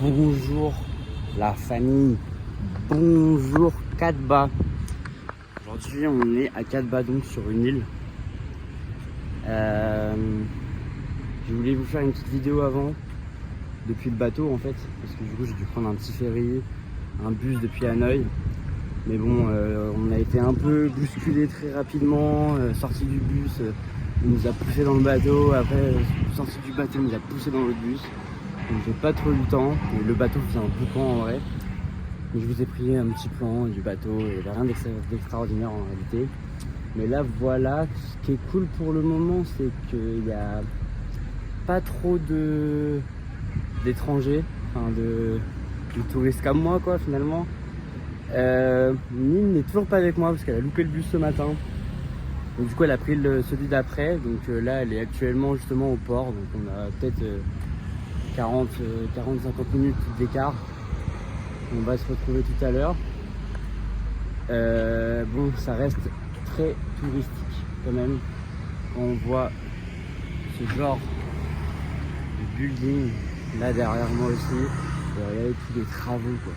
Bonjour la famille, bonjour Katba. Aujourd'hui on est à Katba, donc sur une île. Je voulais vous faire une petite vidéo avant, depuis le bateau en fait, parce que du coup j'ai dû prendre un petit ferry, un bus depuis Hanoï. Mais bon, on a été un peu bousculé très rapidement, sorti du bus, il nous a poussé dans le bateau, après sorti du bateau, il nous a poussé dans l'autre bus. Donc j'ai pas trop eu le temps, et le bateau faisait un boucan en vrai. Mais je vous ai pris un petit plan du bateau, il n'y avait rien d'extraordinaire en réalité. Mais là voilà, ce qui est cool pour le moment, c'est qu'il n'y a pas trop d'étrangers, enfin de touristes comme moi quoi finalement. Nine n'est toujours pas avec moi parce qu'elle a loupé le bus ce matin. Donc du coup elle a pris celui d'après. Donc là elle est actuellement justement au port. Donc on a peut-être 40-50 minutes d'écart. On va se retrouver tout à l'heure. Bon, ça reste très touristique quand même. Quand on voit ce genre de building là derrière moi aussi. Regardez tous les travaux quoi.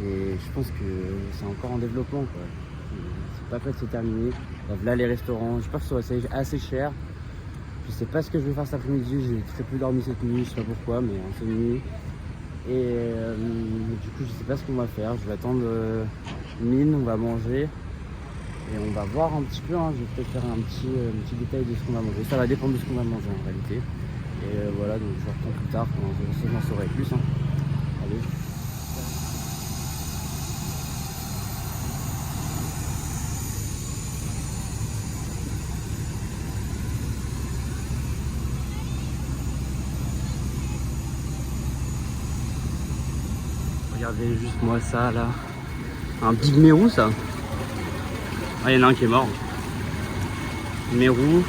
Et je pense que c'est encore en développement quoi. C'est pas prêt de se terminer. Là les restaurants, je pense que ça va être assez cher. Je sais pas ce que je vais faire cet après-midi, j'ai très peu dormi cette nuit, je sais pas pourquoi, mais on s'est nuit. Et du coup je sais pas ce qu'on va faire, je vais attendre Mine, on va manger. Et on va voir un petit peu, hein. Je vais peut-être faire un petit détail de ce qu'on va manger. Ça va dépendre de ce qu'on va manger en réalité. Et voilà, donc je vous reprends plus tard quand j'en saurai plus. Hein. Allez. Regardez juste moi ça là. Un Big Mérou ça. Ah il y en a un qui est mort. Mérou.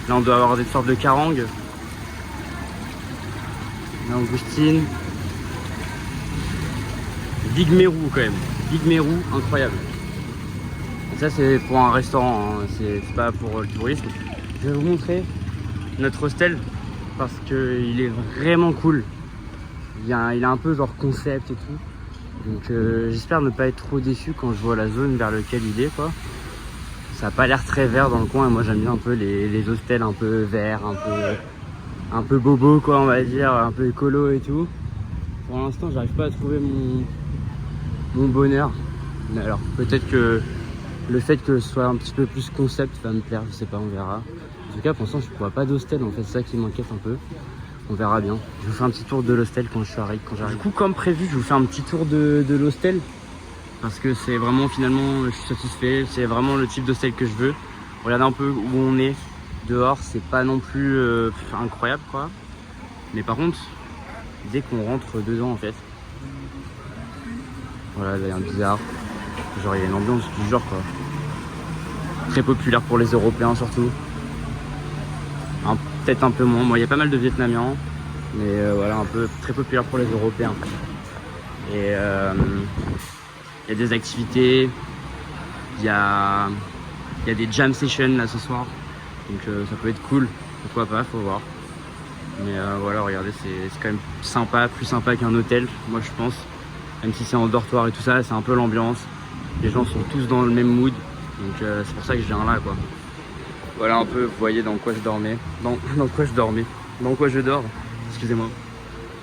Là on doit avoir des sortes de carangues. Langoustine. Big Mérou quand même. Big Mérou, incroyable. Et ça c'est pour un restaurant, hein. C'est pas pour le tourisme. Je vais vous montrer notre hostel parce qu'il est vraiment cool. Il est un peu genre concept et tout. Donc j'espère ne pas être trop déçu quand je vois la zone vers laquelle il est quoi. Ça a pas l'air très vert dans le coin et moi j'aime bien un peu les hostels un peu verts, un peu bobo quoi on va dire, un peu écolo et tout. Pour l'instant j'arrive pas à trouver mon bonheur. Mais alors peut-être que le fait que ce soit un petit peu plus concept va me plaire, je sais pas, on verra. En tout cas pour l'instant je vois pas d'hostel en fait, c'est ça qui m'inquiète un peu. On verra bien. Je vous fais un petit tour de l'hostel quand j'arrive. Du coup, comme prévu, je vous fais un petit tour de l'hostel. Parce que c'est vraiment, finalement, je suis satisfait. C'est vraiment le type d'hostel que je veux. Regardez un peu où on est dehors. C'est pas non plus incroyable, quoi. Mais par contre, dès qu'on rentre dedans, en fait. Voilà, il y a un bizarre. Genre, il y a une ambiance du genre, quoi. Très populaire pour les Européens, surtout. Peut-être un peu moins. Moi, il y a pas mal de Vietnamiens, mais voilà, un peu très populaire pour les Européens. Et il y a des activités, il y a des jam sessions là ce soir, donc ça peut être cool. Pourquoi pas, faut voir. Mais voilà, regardez, c'est quand même sympa, plus sympa qu'un hôtel, moi je pense. Même si c'est en dortoir et tout ça, c'est un peu l'ambiance. Les gens sont tous dans le même mood, donc c'est pour ça que je viens là, quoi. Voilà un peu, vous voyez dans quoi je dormais. Dans quoi je dors, excusez-moi.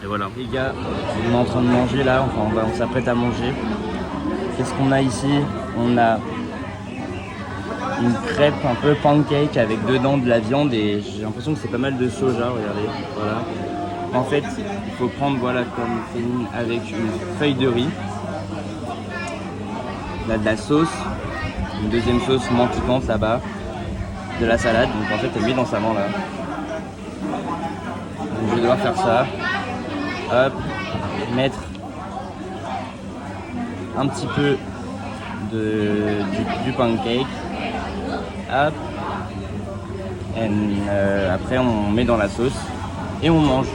Et voilà. Les gars, on est en train de manger là, enfin on s'apprête à manger. Qu'est-ce qu'on a ici? On a une crêpe un peu pancake avec dedans de la viande et j'ai l'impression que c'est pas mal de soja, regardez. Voilà. En fait, il faut prendre, voilà, comme Féline, avec une feuille de riz. Là de la sauce, une deuxième sauce moins piquante là-bas. De la salade, donc en fait elle met dans sa main là. Donc je vais devoir faire ça. Hop, mettre un petit peu du pancake. Hop. Et après on met dans la sauce et on mange.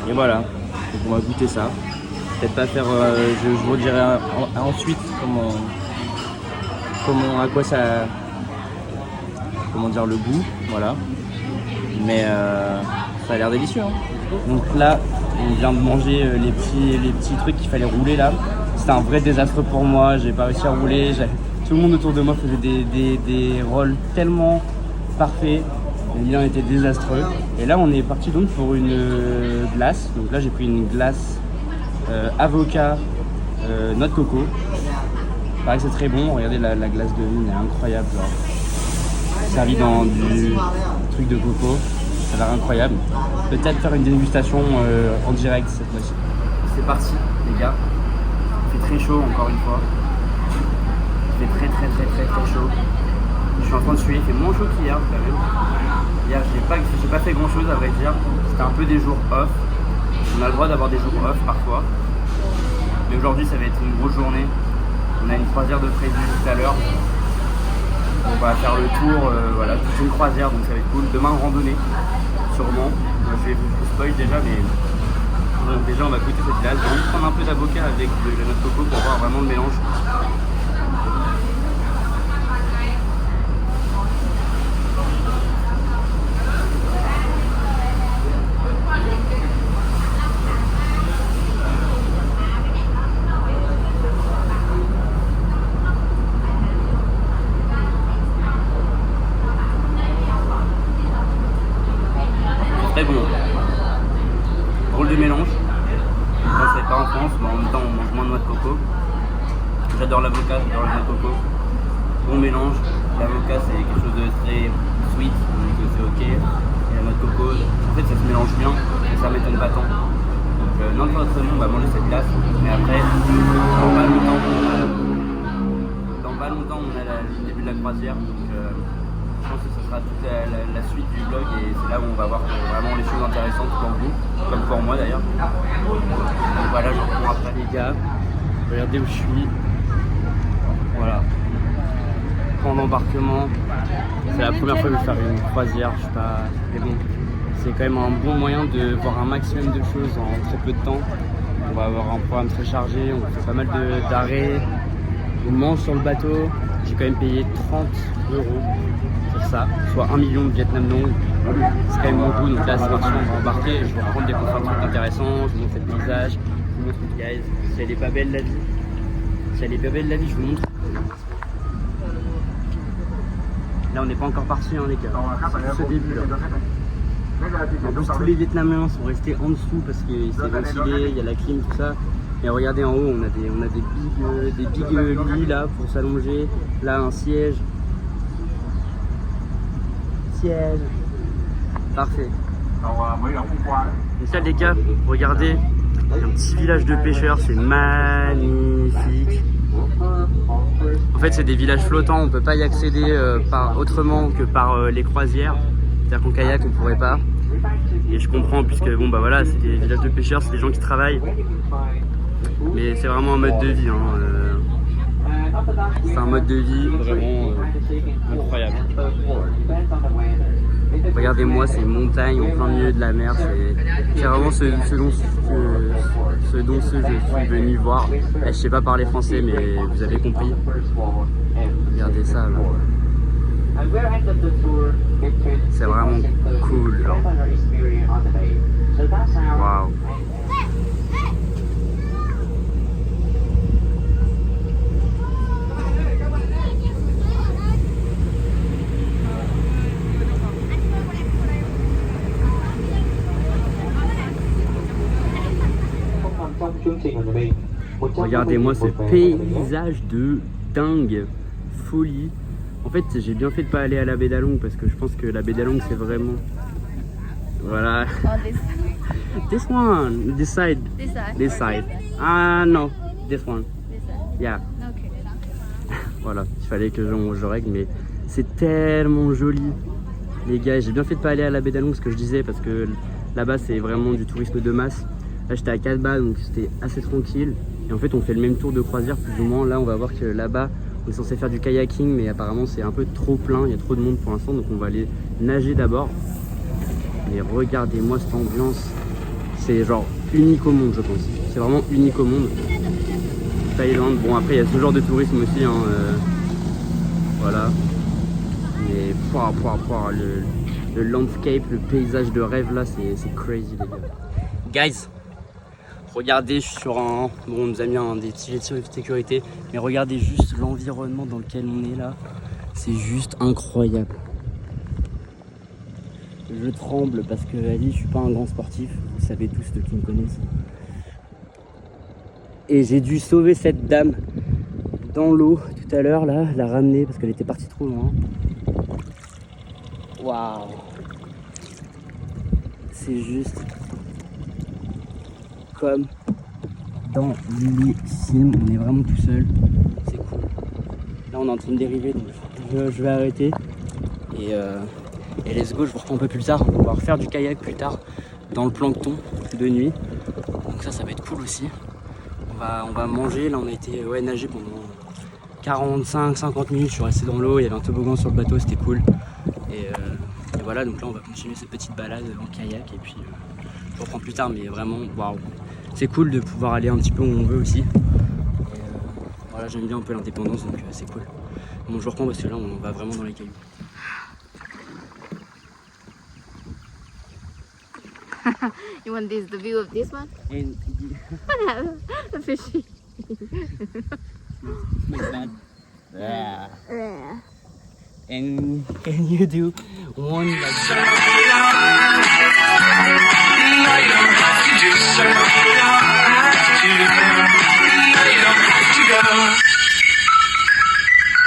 Et voilà. Donc on va goûter ça. Peut-être pas faire. Je vous dirai ensuite à quoi ça. Comment dire, le goût, voilà. Mais ça a l'air délicieux, hein. Donc là, on vient de manger les petits trucs qu'il fallait rouler là. C'était un vrai désastre pour moi, j'ai pas réussi à rouler. Tout le monde autour de moi faisait des rolls tellement parfaits. Le bilan était désastreux. Et là, on est parti donc pour une glace. Donc là, j'ai pris une glace avocat, noix de coco. Pareil, c'est très bon. Regardez la glace de vigne, elle est incroyable. Genre. Servi dans du truc de coco, ça a l'air incroyable. Peut-être faire une dégustation en direct cette fois-ci. C'est parti, les gars. Il fait très chaud encore une fois. Il fait très chaud. Je suis en train de suer, il fait moins chaud qu'hier quand même. Hier, j'ai pas fait grand chose à vrai dire. C'était un peu des jours off. On a le droit d'avoir des jours off parfois. Mais aujourd'hui, ça va être une grosse journée. On a une croisière de prévu tout à l'heure. On va faire le tour, voilà, toute une croisière, donc ça va être cool. Demain, randonnée, sûrement. Je vous spoil déjà, mais donc déjà, on va goûter cette glace. J'ai envie de prendre un peu d'avocat avec de la noix de coco pour voir vraiment le mélange. Très bon. Drôle de mélange. Je ne penserais pas en France, mais en même temps on mange moins de noix de coco. J'adore l'avocat, j'adore la noix de coco. Bon mélange. L'avocat c'est quelque chose de très sweet, donc c'est ok. Et la noix de coco, en fait ça se mélange bien et ça m'étonne pas tant. Donc n'importe quel monde on va manger cette glace. Mais après, dans pas longtemps on a le début de la croisière. Donc, je pense que ce sera toute la suite du vlog et c'est là où on va voir vraiment les choses intéressantes pour vous, comme pour moi d'ailleurs. Donc voilà, je reprends après les gars. Regardez où je suis. Voilà. Point d'embarquement. C'est la première fois que je vais faire une croisière, je sais pas. Mais bon, c'est quand même un bon moyen de voir un maximum de choses en très peu de temps. On va avoir un programme très chargé, on fait pas mal d'arrêts. On mange sur le bateau. J'ai quand même payé 30 € pour ça, soit 1 million de Vietnam Dong. C'est quand même mon goût, donc là c'est parti, on va embarquer. Je vous raconte des trucs intéressants, je vous montre le paysage, je vous montre les guys. Si elle est pas belle la vie, si elle est pas belle la vie, je vous montre. Là on n'est pas encore parti hein, les gars, c'est ce début là. En plus tous les Vietnamiens sont restés en dessous parce que c'est ventilé, il y a la clim, tout ça. Et regardez en haut, on a des big lits là pour s'allonger. Là un siège. Parfait. Et ça les gars, regardez, il y a un petit village de pêcheurs, c'est magnifique. En fait c'est des villages flottants, on peut pas y accéder autrement que par les croisières. C'est-à-dire qu'en kayak on pourrait pas. Et je comprends puisque bon bah voilà, c'est des villages de pêcheurs, c'est des gens qui travaillent. Mais c'est vraiment un mode de vie. C'est un mode de vie vraiment incroyable. Regardez-moi ces montagnes en plein milieu de la mer. C'est vraiment ce dont je suis venu voir. Je sais pas parler français, mais vous avez compris. Regardez ça. C'est vraiment cool. Waouh. Regardez-moi ce paysage de dingue, folie. En fait, j'ai bien fait de pas aller à la baie d'Along parce que je pense que la baie d'Along c'est vraiment... Voilà. Oh, this This one, this side. this side. This side. Ah no, this one. This side. Yeah. Okay. Voilà, il fallait que je règle, mais c'est tellement joli. Les gars, j'ai bien fait de pas aller à la baie d'Along, ce que je disais, parce que là-bas c'est vraiment du tourisme de masse. Là j'étais à Calba, donc c'était assez tranquille. Et en fait on fait le même tour de croisière plus ou moins. Là on va voir que là-bas on est censé faire du kayaking, mais apparemment c'est un peu trop plein, il y a trop de monde pour l'instant, donc on va aller nager d'abord. Mais regardez-moi cette ambiance, c'est genre unique au monde je pense. C'est vraiment unique au monde. Thaïlande, bon après il y a ce genre de tourisme aussi, hein, voilà. Mais le landscape, le paysage de rêve là, c'est crazy les gars. Guys, regardez, je suis sur un... Bon, on nous a mis des petits gilets de sécurité, mais regardez juste l'environnement dans lequel on est là. C'est juste incroyable. Je tremble parce que Ali, je suis pas un grand sportif, vous savez tous ceux qui me connaissent. Et j'ai dû sauver cette dame dans l'eau tout à l'heure là, la ramener parce qu'elle était partie trop loin. Waouh! C'est juste comme dans les films, on est vraiment tout seul, c'est cool. Là on est en train de dériver donc je vais arrêter et let's go, je vous reprends un peu plus tard. On va refaire du kayak plus tard dans le plancton de nuit, donc ça va être cool aussi. On va manger, là on a été nager pendant 45-50 minutes, je suis resté dans l'eau, il y avait un toboggan sur le bateau, c'était cool. Et voilà, donc là on va continuer cette petite balade en kayak et puis je reprends plus tard, mais vraiment waouh, c'est cool de pouvoir aller un petit peu où on veut aussi. Voilà, j'aime bien un peu l'indépendance, donc c'est cool. Bon, je reprends parce que là on va vraiment dans les cailloux. You want the view of this one? And The fishy. bad. Yeah. Yeah. And can you do one like that?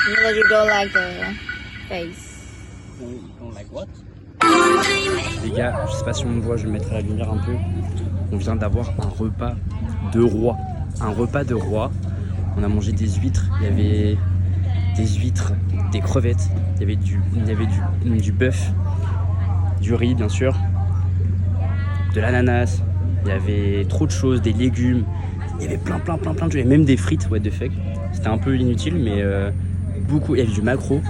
You let it go like the face. Like what? Les gars, je sais pas si on me voit, je vais mettre à la lumière un peu. On vient d'avoir un repas de roi. Un repas de roi. On a mangé des huîtres, il y avait des huîtres, des crevettes, il y avait du bœuf, du riz bien sûr, de l'ananas, il y avait trop de choses, des légumes, il y avait plein de choses, il y avait même des frites, what the fuck. C'était un peu inutile mais beaucoup, il y avait du maquereau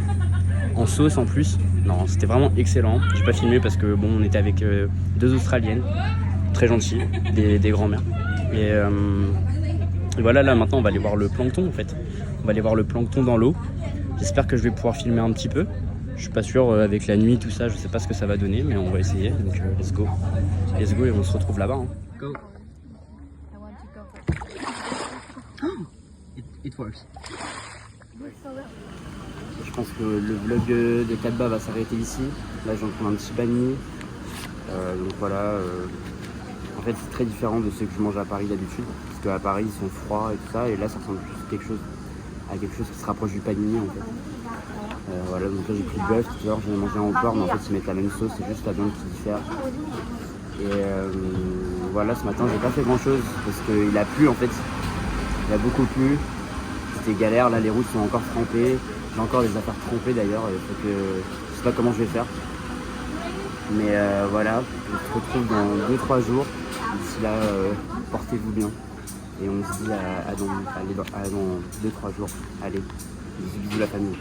en sauce en plus. Non, c'était vraiment excellent. J'ai pas filmé parce que bon, on était avec deux Australiennes, très gentilles, des grands-mères. Et voilà, là maintenant on va aller voir le plancton en fait. On va aller voir le plancton dans l'eau. J'espère que je vais pouvoir filmer un petit peu. Je suis pas sûr avec la nuit, tout ça, je sais pas ce que ça va donner, mais on va essayer. Donc let's go. Let's go et on se retrouve là-bas. Hein. Go. It works. Je pense que le vlog de Katba va s'arrêter ici. Là, je vais en prendre un petit bani. Donc voilà. En fait, c'est très différent de ce que je mange à Paris d'habitude. Parce qu'à Paris, ils sont froids et tout ça. Et là, ça ressemble plus à quelque chose qui se rapproche du panini en fait. Voilà, donc là, j'ai pris le bœuf tout à l'heure. J'en ai mangé un au porc, mais en fait, ils mettent la même sauce. C'est juste la viande qui diffère. Et voilà, ce matin, j'ai pas fait grand chose. Parce qu'il a plu en fait. Il a beaucoup plu. C'était galère. Là, les routes sont encore trempées. J'ai encore des affaires trempées d'ailleurs, je sais pas comment je vais faire. Mais voilà, on se retrouve dans 2-3 jours. D'ici là, portez-vous bien. Et on se dit à dans 2-3 jours. Allez, bisous la famille.